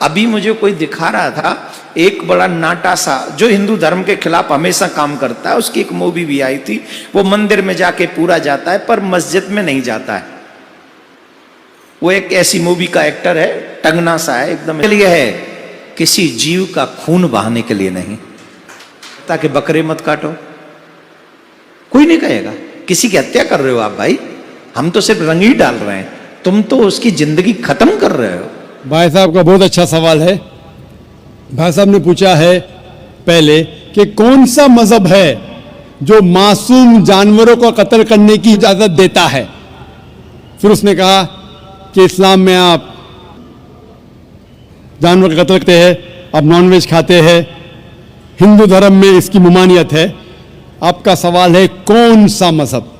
अभी मुझे कोई दिखा रहा था, एक बड़ा नाटा सा जो हिंदू धर्म के खिलाफ हमेशा काम करता है, उसकी एक मूवी भी आई थी। वो मंदिर में जाके पूरा जाता है पर मस्जिद में नहीं जाता है। वो एक ऐसी मूवी का एक्टर है, टंगना सा है एकदम। लिए है किसी जीव का खून बहाने के लिए नहीं, ताकि बकरे मत काटो, कोई नहीं कहेगा। किसी की हत्या कर रहे हो आप भाई, हम तो सिर्फ रंग ही डाल रहे हैं, तुम तो उसकी जिंदगी खत्म कर रहे हो। भाई साहब का बहुत अच्छा सवाल है। भाई साहब ने पूछा है पहले कि कौन सा मजहब है जो मासूम जानवरों को कत्ल करने की इजाजत देता है। फिर उसने कहा कि इस्लाम में आप जानवर का कत्ल करते हैं, आप नॉनवेज खाते हैं, हिंदू धर्म में इसकी ममानियत है। आपका सवाल है कौन सा मजहब।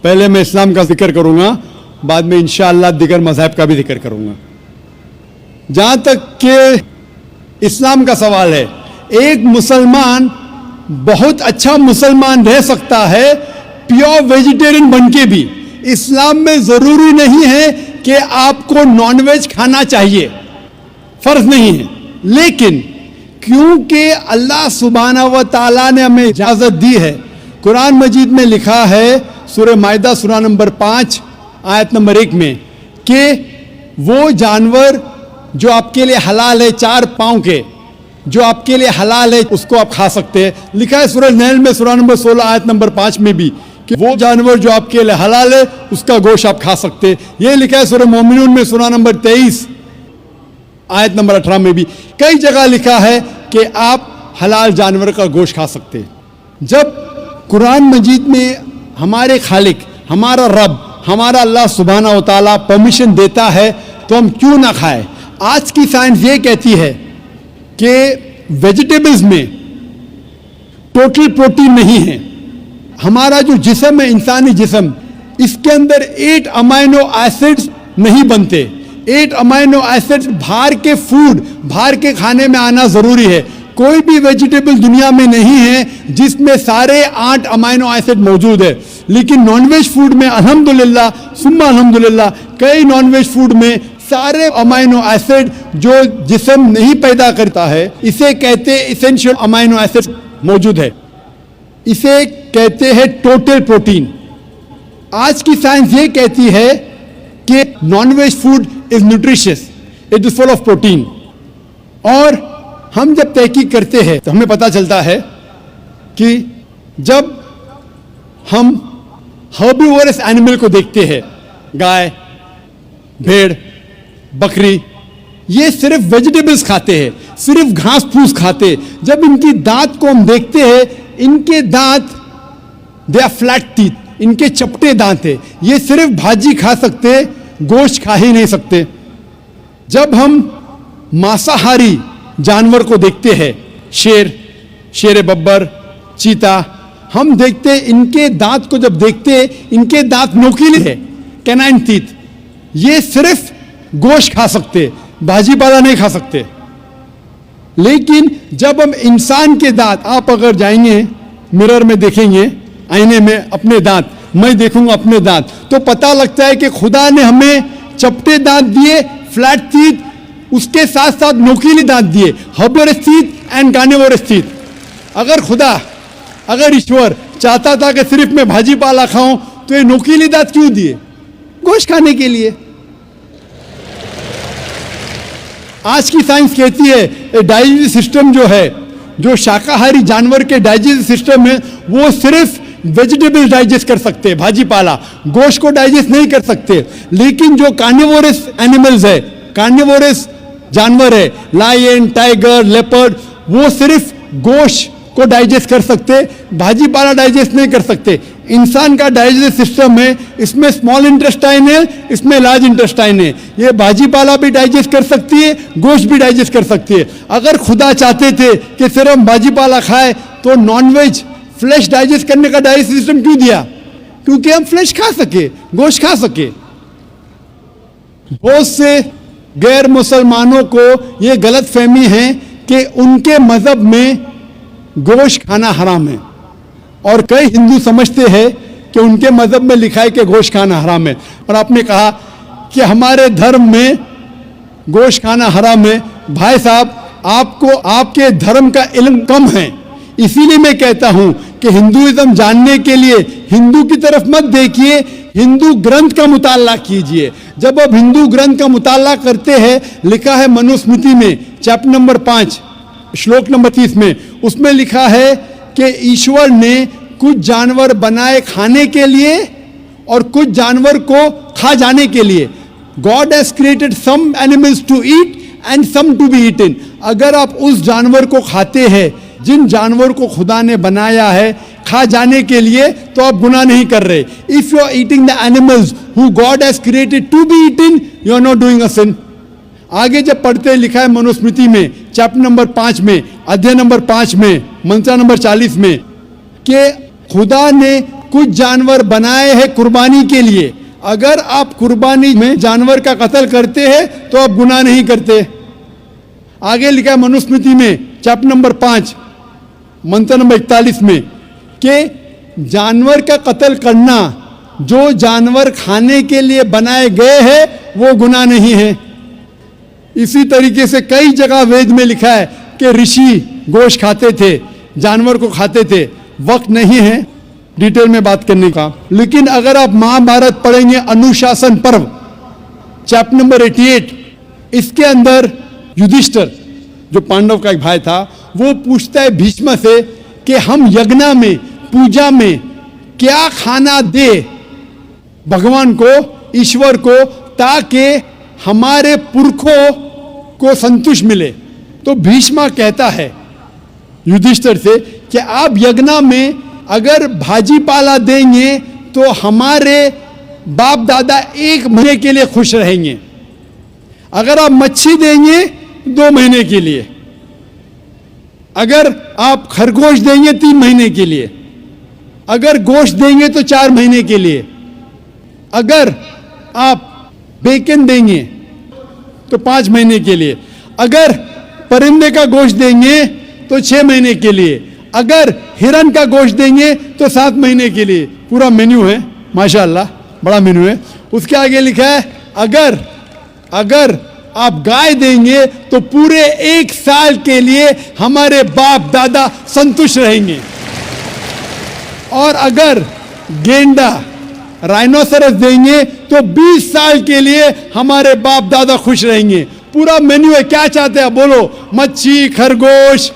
पहले मैं इस्लाम का जिक्र करूंगा, बाद में इंशाअल्लाह दिगर मजहब का भी जिक्र करूंगा। जहां तक कि इस्लाम का सवाल है, एक मुसलमान बहुत अच्छा मुसलमान रह सकता है प्योर वेजिटेरियन बनके भी। इस्लाम में जरूरी नहीं है कि आपको नॉनवेज खाना चाहिए, फर्ज नहीं है, लेकिन क्योंकि अल्लाह सुब्हाना व तआला ने हमें इजाजत दी है। कुरान मजीद में लिखा है सूरह माइदा सूरा नंबर 5 आयत नंबर 1 में कि वो जानवर जो आपके लिए हलाल है, 4 पांव के जो आपके लिए हलाल है, उसको आप खा सकते हैं। लिखा है सूरह नहल में सूरा नंबर 16 आयत नंबर 5 में भी कि वो जानवर जो आपके लिए हलाल है उसका गोश्त आप खा सकते हैं। ये लिखा है सूरह मोमिनून में सूरा नंबर 23 आयत नंबर 18 में भी। कई जगह लिखा है कि आप हलाल जानवर का गोश्त खा सकते हैं। जब कुरान मजीद में हमारे खालिक, हमारा रब, हमारा अल्लाह सुब्हाना व तआला परमिशन देता है तो हम क्यों ना खाएं। आज की साइंस ये कहती है कि वेजिटेबल्स में टोटल प्रोटीन नहीं है। हमारा जो जिस्म है, इंसानी जिस्म, इसके अंदर 8 अमाइनो एसिड्स नहीं बनते। 8 अमाइनो एसिड्स बाहर के फूड, बाहर के खाने में आना जरूरी है। कोई भी वेजिटेबल दुनिया में नहीं है जिसमें सारे 8 अमाइनो एसिड मौजूद है। लेकिन नॉनवेज फूड में अल्हम्दुलिल्लाह सुम्मा अल्हम्दुलिल्लाह कई नॉनवेज फूड में सारे अमाइनो एसिड जो जिस्म नहीं पैदा करता है, इसे कहते हैं इसेंशियल अमाइनो एसिड मौजूद है। इसे कहते हैं टोटल प्रोटीन। आज की साइंस ये कहती है कि nonveg food is nutritious, it is full of protein. और हम जब तहकीक करते हैं तो हमें पता चलता है कि जब हम हर्बीवोरस एनिमल को देखते हैं, गाय, भेड़, बकरी, ये सिर्फ वेजिटेबल्स खाते हैं, सिर्फ घास फूस खाते हैं। जब इनकी दांत को हम देखते हैं, इनके दांत दे आर फ्लैट टीथ, इनके चपटे दांत है। ये सिर्फ भाजी खा सकते, गोश्त खा ही नहीं सकते। जब हम मांसाहारी जानवर को देखते हैं, शेर, शेर बब्बर, चीता, हम देखते हैं इनके दांत को जब देखते हैं, इनके दांत नोकीले है, कैनाइन टीथ। ये सिर्फ गोश्त खा सकते, भाजी पाला नहीं खा सकते। लेकिन जब हम इंसान के दांत, आप अगर जाएंगे मिरर में देखेंगे, आईने में अपने दांत, मैं देखूंगा अपने दांत, तो पता लगता है कि खुदा ने हमें चपटे दांत दिए, फ्लैट टीथ, उसके साथ साथ नोकीले दांत दिए, herbivorous teeth and carnivorous teeth. अगर खुदा, अगर ईश्वर चाहता था कि सिर्फ मैं भाजी पाला खाऊं तो ये नोकीले दांत क्यों दिए? गोश्त खाने के लिए। आज की साइंस कहती है डाइजेस्टिव सिस्टम जो है, जो शाकाहारी जानवर के डाइजेस्टिव सिस्टम है, वो सिर्फ वेजिटेबल डाइजेस्ट कर सकते हैं, भाजी पाला, गोश्त को डाइजेस्ट नहीं कर सकते। लेकिन जो कार्निवोरस एनिमल्स है, कार्निवोरस जानवर है, लायन, टाइगर, लेपर्ड, वो सिर्फ गोश्त को डाइजेस्ट कर सकते, भाजी पाला डाइजेस्ट नहीं कर सकते। इंसान का डाइजेस्टिव सिस्टम है, इसमें स्मॉल इंटेस्टाइन है, इसमें लार्ज इंटेस्टाइन है। ये भाजी पाला भी डाइजेस्ट कर सकती है, गोश्त भी डाइजेस्ट कर सकती है। अगर खुदा चाहते थे कि सिर्फ हम भाजी पाला खाए तो नॉनवेज फ्लैश डाइजेस्ट करने का डाइजेस्टिव सिस्टम क्यों दिया? क्योंकि हम फ्लैश खा सके, गोश्त खा सके। बहुत से गैर मुसलमानों को ये गलत फहमी है कि उनके मजहब में गोश्त खाना हराम है, और कई हिंदू समझते हैं कि उनके मजहब में लिखा है कि गोश्त खाना हराम है। और आपने कहा कि हमारे धर्म में गोश्त खाना हराम है, भाई साहब, आपको आपके धर्म का इल्म कम है, इसीलिए मैं कहता हूं कि हिंदुइज्म जानने के लिए हिंदू की तरफ मत देखिए, हिंदू ग्रंथ का मुताला कीजिए। जब आप हिंदू ग्रंथ का मुताला करते हैं, लिखा है मनुस्मृति में चैप्टर नंबर 5 श्लोक नंबर 30 में, उसमें लिखा है कि ईश्वर ने कुछ जानवर बनाए खाने के लिए और कुछ जानवर को खा जाने के लिए। God has created some animals to eat and some to be eaten. अगर आप उस जानवर को खाते हैं जिन जानवर को खुदा ने बनाया है खा जाने के लिए, तो आप गुनाह नहीं कर रहे। If you are eating the animals who God has created to be eaten, you are not doing a sin. आगे जब पढ़ते लिखा है मनुस्मृति में चैप्टर नंबर 5 में अध्याय नंबर 5 में मंत्र नंबर 40 में कि खुदा ने कुछ जानवर बनाए हैं कुर्बानी के लिए। अगर आप कुर्बानी में जानवर का कत्ल करते हैं तो आप गुनाह नहीं करते। आगे लिखा है मनुस्मृति में चैप्टर नंबर 5 मंत्र नंबर 41 में कि जानवर का कत्ल करना, जो जानवर खाने के लिए बनाए गए हैं वो गुनाह नहीं है। इसी तरीके से कई जगह वेद में लिखा है कि ऋषि गोश्त खाते थे, जानवर को खाते थे। वक्त नहीं है डिटेल में बात करने का, लेकिन अगर आप महाभारत पढ़ेंगे अनुशासन पर्व चैप्टर नंबर 88, इसके अंदर युधिष्ठिर जो पांडव का एक भाई था, वो पूछता है भीष्म से कि हम यज्ञ में पूजा में क्या खाना दे भगवान को, ईश्वर को, ताकि हमारे पुरखों को संतुष्ट मिले। तो भीष्म कहता है युधिष्ठिर से कि आप यज्ञ में अगर भाजी पाला देंगे तो हमारे बाप दादा 1 महीने के लिए खुश रहेंगे। अगर आप मच्छी देंगे 2 महीने के लिए, अगर आप खरगोश देंगे 3 महीने के लिए, अगर गोश्त देंगे तो 4 महीने के लिए, अगर आप बेकन देंगे तो 5 महीने के लिए, अगर परिंदे का गोश्त देंगे तो 6 महीने के लिए, अगर हिरन का गोश्त देंगे तो 7 महीने के लिए। पूरा मेन्यू है, माशाअल्लाह बड़ा मेन्यू है। उसके आगे लिखा है अगर आप गाय देंगे तो पूरे 1 साल के लिए हमारे बाप दादा संतुष्ट रहेंगे, और अगर गेंडा राइनोसरस देंगे तो 20 साल के लिए हमारे बाप दादा खुश रहेंगे। पूरा मेन्यू है। क्या चाहते हैं बोलो? मच्छी, खरगोश,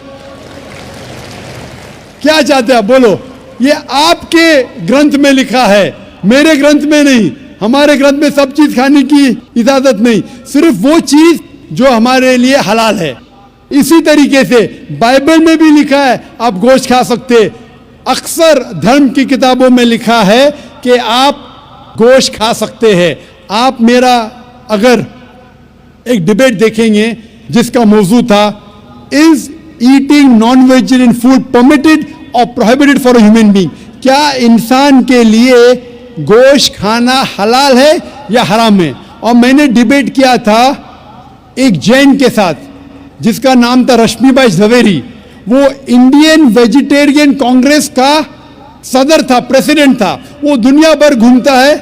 क्या चाहते हैं बोलो? ये आपके ग्रंथ में लिखा है, मेरे ग्रंथ में नहीं। हमारे ग्रंथ में सब चीज खाने की इजाजत नहीं, सिर्फ वो चीज जो हमारे लिए हलाल है। इसी तरीके से बाइबल में भी लिखा है आप गोश्त खा सकते। अक्सर धर्म की किताबों में लिखा है कि आप गोश्त खा सकते हैं। आप मेरा अगर एक डिबेट देखेंगे जिसका मौजू था is eating non vegetarian food permitted और prohibited for a human being, क्या इंसान के लिए गोश्त खाना हलाल है या हराम है? और मैंने डिबेट किया था एक जैन के साथ जिसका नाम था रश्मिबाई झवेरी। वो इंडियन वेजिटेरियन कांग्रेस का सदर था, प्रेसिडेंट था। वो दुनिया भर घूमता है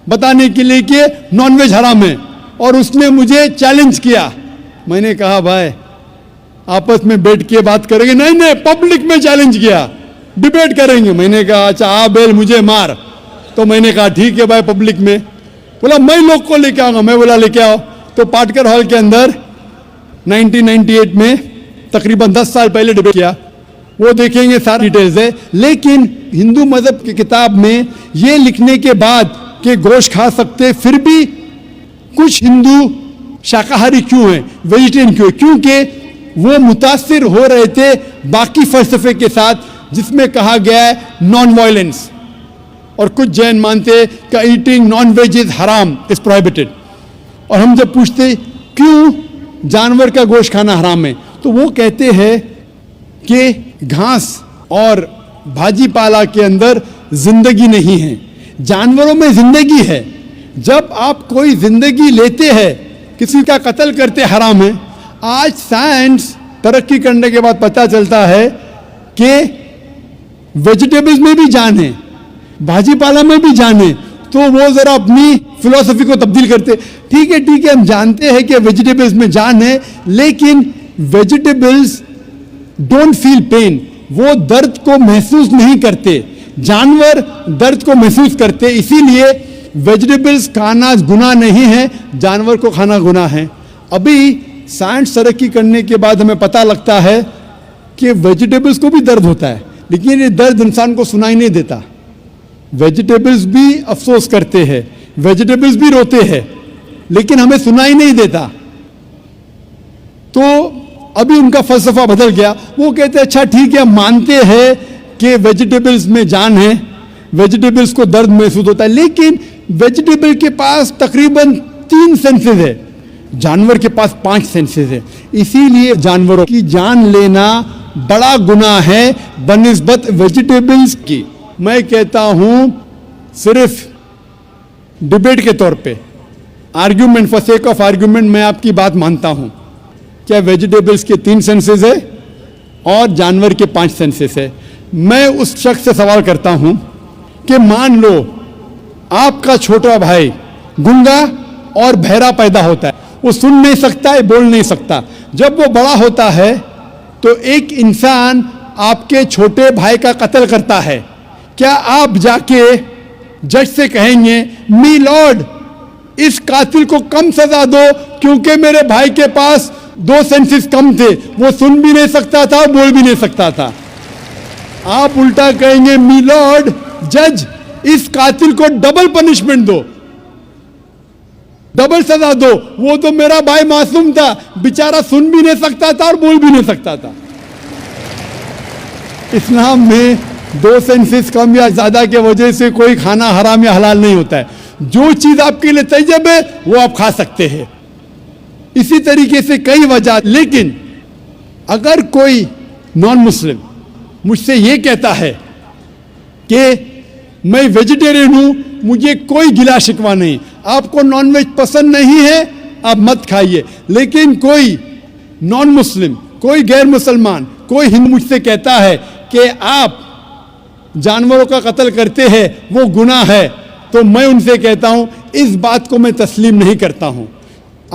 बताने के लिए कि नॉनवेज हराम है, और उसने मुझे चैलेंज किया। मैंने कहा भाई आपस में बैठ के बात करेंगे? नहीं, पब्लिक में चैलेंज किया, डिबेट करेंगे। मैंने कहा अच्छा आ बेल मुझे मार। तो मैंने कहा ठीक है भाई, पब्लिक में। बोला मैं लोग को लेके आऊंगा। मैं बोला लेके आओ। तो पाटकर हॉल के अंदर 1998 में तकरीबन 10 साल पहले डिबेट किया। वो देखेंगे सारी डिटेल्स है। लेकिन हिंदू मजहब की किताब में ये लिखने के बाद कि गोश्त खा सकते, फिर भी कुछ हिंदू शाकाहारी क्यों हैं, वेजिटेरियन क्यों? क्योंकि वो मुतासिर हो रहे थे बाकी फलसफे के साथ जिसमें कहा गया है नॉन वायलेंस। और कुछ जैन मानते कि ईटिंग नॉन वेज इज हराम, इज प्रोहिबिटेड। और हम जब पूछते क्यों जानवर का गोश्त खाना हराम है, तो वो कहते हैं कि घास और भाजी पाला के अंदर जिंदगी नहीं है, जानवरों में जिंदगी है। जब आप कोई जिंदगी लेते हैं, किसी का कत्ल करते, हराम है। आज साइंस तरक्की करने के बाद पता चलता है कि वेजिटेबल्स में भी जान है, भाजी पाला में भी जान है। तो वो जरा अपनी फिलॉसफी को तब्दील करते। ठीक है, हम जानते हैं कि वेजिटेबल्स में जान है, लेकिन वेजिटेबल्स डोंट फील पेन, वो दर्द को महसूस नहीं करते। जानवर दर्द को महसूस करते, इसीलिए वेजिटेबल्स खाना गुनाह नहीं है, जानवर को खाना गुनाह है। अभी साइंस तरक्की करने के बाद हमें पता लगता है कि वेजिटेबल्स को भी दर्द होता है, लेकिन ये दर्द इंसान को सुनाई नहीं देता। वेजिटेबल्स भी अफसोस करते हैं, वेजिटेबल्स भी रोते हैं, लेकिन हमें सुनाई नहीं देता। तो अभी उनका फलसफा बदल गया, वो कहते हैं अच्छा ठीक है, मानते हैं कि वेजिटेबल्स में जान है, वेजिटेबल्स को दर्द महसूस होता है, लेकिन वेजिटेबल के पास तकरीबन 3 सेंसेस है, जानवर के पास 5 सेंसेस है। इसीलिए जानवरों की जान लेना बड़ा गुनाह है बनिस्बत वेजिटेबल्स की। मैं कहता हूं सिर्फ डिबेट के तौर पे, argument, for sake of argument, मैं आपकी बात मानता हूं। क्या वेजिटेबल्स के 3 सेंसेस है और जानवर के 5 सेंसेस है? मैं उस शख्स से सवाल करता हूं कि मान लो आपका छोटा भाई गूंगा और बहरा पैदा होता है, वो सुन नहीं सकता है, बोल नहीं सकता। जब वो बड़ा होता है तो एक इंसान आपके छोटे भाई का कत्ल करता है, क्या आप जाके जज से कहेंगे मी लॉर्ड इस कातिल को कम सजा दो क्योंकि मेरे भाई के पास 2 सेंसेस कम थे, वो सुन भी नहीं सकता था, बोल भी नहीं सकता था? आप उल्टा कहेंगे मी लॉर्ड जज इस कातिल को डबल पनिशमेंट दो, डबल सजा दो, वो तो मेरा भाई मासूम था, बेचारा सुन भी नहीं सकता था और बोल भी नहीं सकता था। इस्लाम में 2 सेंसेस कम या ज्यादा के वजह से कोई खाना हराम या हलाल नहीं होता है। जो चीज आपके लिए तैयब है वो आप खा सकते हैं। इसी तरीके से कई वजह। लेकिन अगर कोई नॉन मुस्लिम मुझसे ये कहता है कि मैं वेजिटेरियन हूं, मुझे कोई गिला शिकवा नहीं, आपको नॉनवेज पसंद नहीं है आप मत खाइए, लेकिन कोई नॉन मुस्लिम, कोई गैर मुसलमान, कोई हिंदू मुझसे कहता है कि आप जानवरों का कत्ल करते हैं, वो गुनाह है, तो मैं उनसे कहता हूं इस बात को मैं तस्लीम नहीं करता हूं।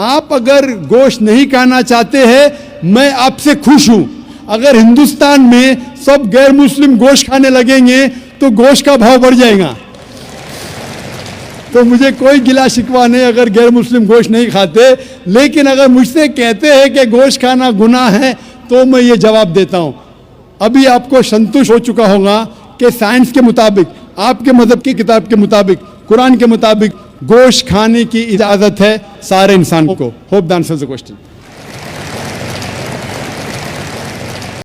आप अगर गोश्त नहीं खाना चाहते हैं, मैं आपसे खुश हूं। अगर हिंदुस्तान में सब गैर मुस्लिम गोश्त खाने लगेंगे तो गोश्त का भाव बढ़ जाएगा। तो मुझे कोई गिला शिकवा नहीं अगर गैर मुस्लिम गोश्त नहीं खाते, लेकिन अगर मुझसे कहते हैं कि गोश्त खाना गुनाह है तो मैं ये जवाब देता हूं। अभी आपको संतुष्ट हो चुका होगा कि साइंस के मुताबिक, आपके मजहब की किताब के मुताबिक, कुरान के मुताबिक गोश्त खाने की इजाजत है सारे इंसान को। Hope the answers the question.